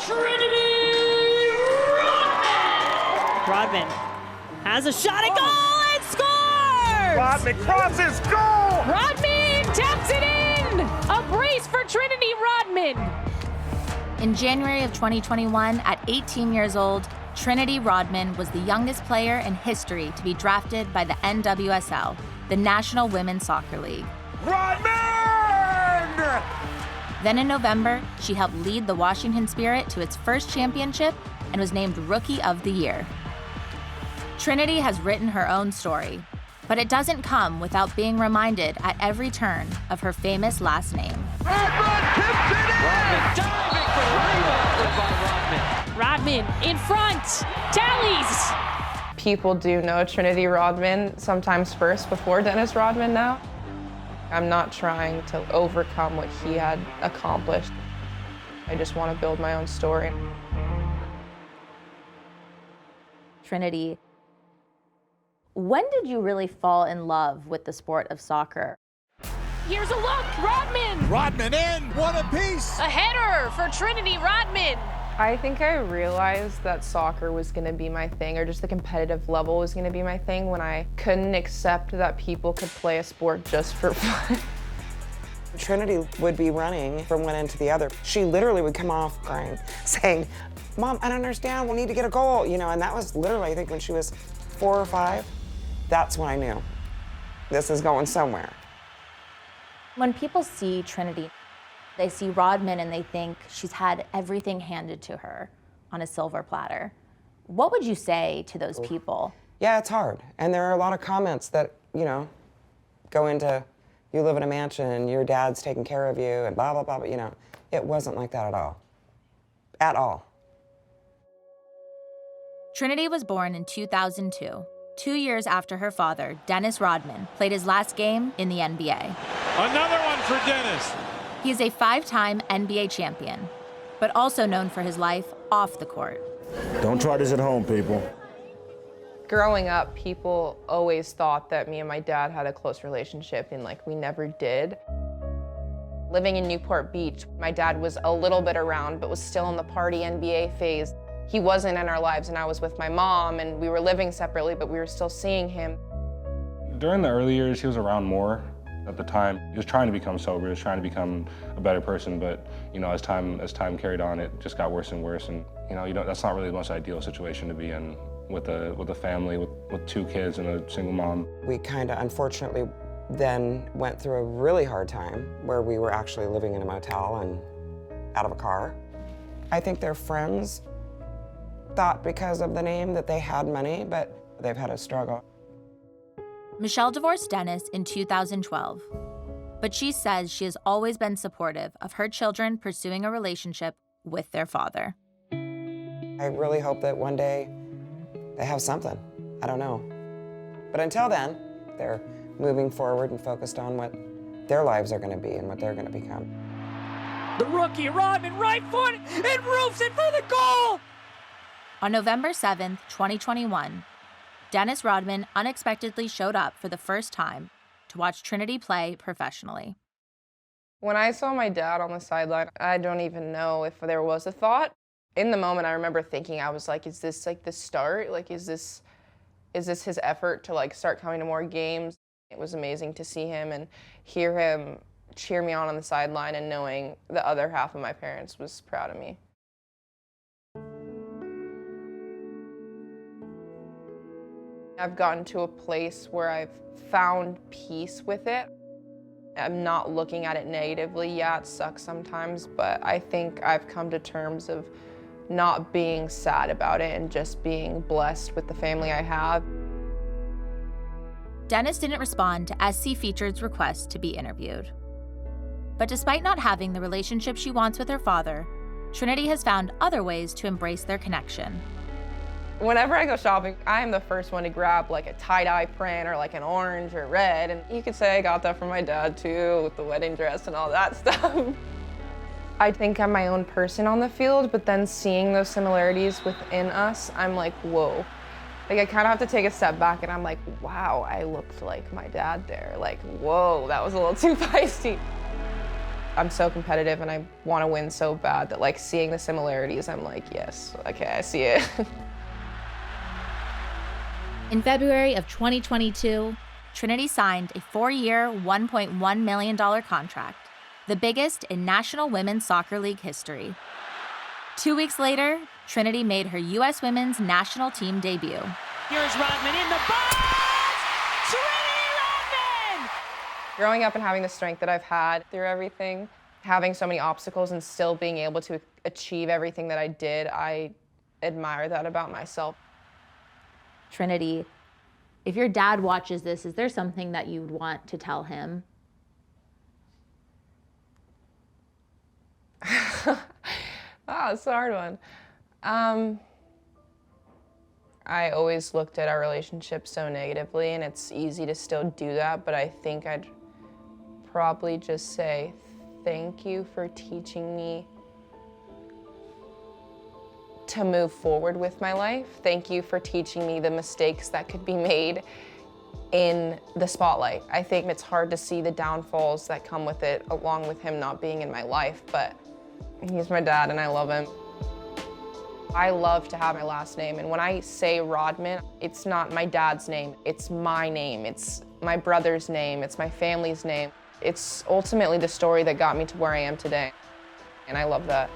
Trinity Rodman! Rodman has a shot at goal and scores! Rodman crosses, goal! Rodman taps it in! A brace for Trinity Rodman! In January of 2021, at 18 years old, Trinity Rodman was the youngest player in history to be drafted by the NWSL, the National Women's Soccer League. Rodman! Then in November, she helped lead the Washington Spirit to its first championship and was named Rookie of the Year. Trinity has written her own story, but it doesn't come without being reminded at every turn of her famous last name. Rodman tips it in! Rodman diving for the rebound by Rodman. Rodman in front, tallies! People do know Trinity Rodman sometimes first before Dennis Rodman now. I'm not trying to overcome what he had accomplished. I just want to build my own story. Trinity, when did you really fall in love with the sport of soccer? Here's a look, Rodman! Rodman in, one apiece! A header for Trinity Rodman! I think I realized that soccer was going to be my thing, or just the competitive level was going to be my thing, when I couldn't accept that people could play a sport just for fun. Trinity would be running from one end to the other. She literally would come off crying, saying, "Mom, I don't understand, we need to get a goal," you know, and that was literally, I think, when she was 4 or 5. That's when I knew this is going somewhere. When people see Trinity, they see Rodman and they think she's had everything handed to her on a silver platter. What would you say to those people? Yeah, it's hard. And there are a lot of comments that, you know, go into, you live in a mansion, your dad's taking care of you, and blah, blah, blah, but you know, it wasn't like that at all. At all. Trinity was born in 2002, 2 years after her father, Dennis Rodman, played his last game in the NBA. Another one for Dennis. He is a 5-time NBA champion, but also known for his life off the court. Don't try this at home, people. Growing up, people always thought that me and my dad had a close relationship, and like we never did. Living in Newport Beach, my dad was a little bit around, but was still in the party NBA phase. He wasn't in our lives, and I was with my mom, and we were living separately, but we were still seeing him. During the early years, he was around more. At the time, he was trying to become sober, he was trying to become a better person, but you know, as time carried on, it just got worse and worse, and you know, that's not really the most ideal situation to be in with a family, with 2 kids and a single mom. We kind of, unfortunately, then went through a really hard time where we were actually living in a motel and out of a car. I think their friends thought because of the name that they had money, but they've had a struggle. Michelle divorced Dennis in 2012, but she says she has always been supportive of her children pursuing a relationship with their father. I really hope that one day they have something. I don't know. But until then, they're moving forward and focused on what their lives are going to be and what they're going to become. The rookie Rodman, right foot, and roofs it for the goal! On November 7th, 2021, Dennis Rodman unexpectedly showed up for the first time to watch Trinity play professionally. When I saw my dad on the sideline, I don't even know if there was a thought. In the moment, I remember thinking, I was like, is this like the start? Like, is this his effort to like start coming to more games? It was amazing to see him and hear him cheer me on the sideline, and knowing the other half of my parents was proud of me. I've gotten to a place where I've found peace with it. I'm not looking at it negatively. Yeah, it sucks sometimes, but I think I've come to terms of not being sad about it and just being blessed with the family I have. Dennis didn't respond to SC Featured's request to be interviewed. But despite not having the relationship she wants with her father, Trinity has found other ways to embrace their connection. Whenever I go shopping, I am the first one to grab like a tie-dye print or like an orange or red, and you could say I got that from my dad too, with the wedding dress and all that stuff. I think I'm my own person on the field, but then seeing those similarities within us, I'm like, whoa. Like I kind of have to take a step back, and I'm like, wow, I looked like my dad there. Like, whoa, that was a little too feisty. I'm so competitive and I want to win so bad that like seeing the similarities, I'm like, yes, okay, I see it. In February of 2022, Trinity signed a 4-year, $1.1 million contract, the biggest in National Women's Soccer League history. 2 weeks later, Trinity made her U.S. Women's National Team debut. Here's Rodman in the box! Trinity Rodman! Growing up and having the strength that I've had through everything, having so many obstacles and still being able to achieve everything that I did, I admire that about myself. Trinity, if your dad watches this, is there something that you'd want to tell him? Wow, it's a hard one. I always looked at our relationship so negatively, and it's easy to still do that, but I think I'd probably just say thank you for teaching me to move forward with my life. Thank you for teaching me the mistakes that could be made in the spotlight. I think it's hard to see the downfalls that come with it, along with him not being in my life, but he's my dad and I love him. I love to have my last name, and when I say Rodman, it's not my dad's name, it's my name, it's my brother's name, it's my family's name. It's ultimately the story that got me to where I am today, and I love that.